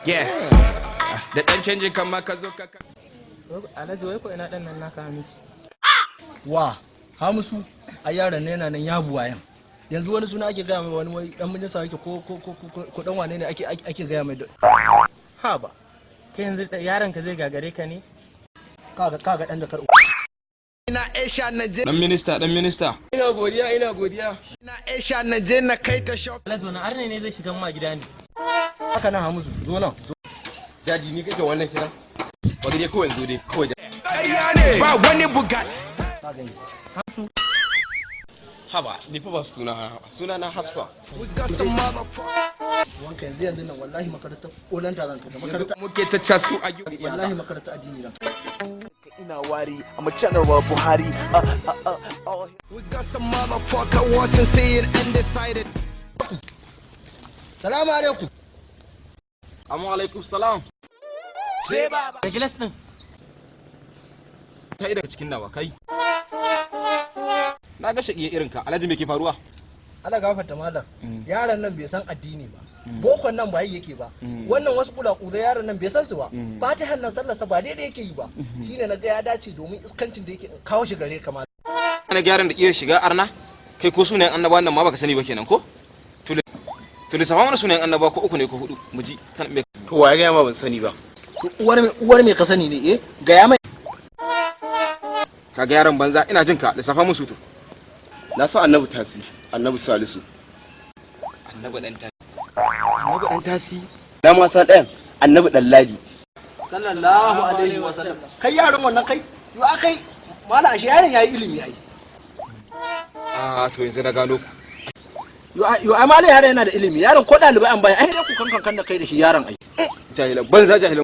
Yeah. Da dan canjin kan ma ka zo ka. Alhaji wai ko ina dan nan naka Hamisu. Wa Hamisu a yaron ne yana nan ya buwayan. Yanzu wani suna ake gaya mai wani wai dan mijinsa yake ko dan wane ne ake gaya mai. Ha ba. Kai yanzu yaron ka zai gagare ka ne? Kaga dan da kar. Ina Aisha na je. Dan minista. Ina godiya. Ina Aisha na je na kai ta shop. Alhaji wani arne ne zai shiga ma gida ne. Haka nan Hamisu zo nan. Jadi ni kake wannan kiran? Ba dai kawai zo dai kawai. Ba wani Bugatti. Ka gani. Hamisu. Haba, ni fa ba suna na Hafsa. Wanka yanzu nan wallahi makarantar olanta zan kai makaranta. Muke ta casu a Wallahi makarantar addini zan kai. Ina wari, I'm a general Buhari. We got some motherfucker watching, seeing and decided. Salamu alaikum. Amma alaikum salam. Sai baba. Da gilas din. Kai daga cikin nawa kai. Na ga shaƙiye irin ka. Alhaji me ke faruwa? Allah gafarta malam. Yaron nan bai san addini ba. Bokon nan ba yi yake ba. Wannan wasu kula-kula yaron nan bai san su ba. Fatihan nan sallarsa ba daidai yake yi ba. Shine na ga ya dace domin iskancin da yake kawo shi gare ka malam. Ana gyaran da kiyar shiga arna? Kai ko sunayen annabawan nan ma baka sani ba kenan ko? To lissafa mana sunayen annaba ko uku ne ko hudu mu ji kan me. To wa ya ma ban sani ba. Uwar me ka sani ne ga ya mai. Ka ga yaran banza ina jin ka lissafa musu to. Na san Annabi Tasi, Annabi Salisu. Annabi dan tasi. Na ma san ɗayan Annabi Dalladi. Sallallahu alaihi wasallam. Kai yaron wannan kai. Yo akai malam ashe yaron yayi ilimi ai. To yanzu na gano. Yo ai malam yaron yana da ilimi. Yaron ko dalibai an bai ai dai ku kankan da kai da shi yaron ai. Jahilan banza jahilan.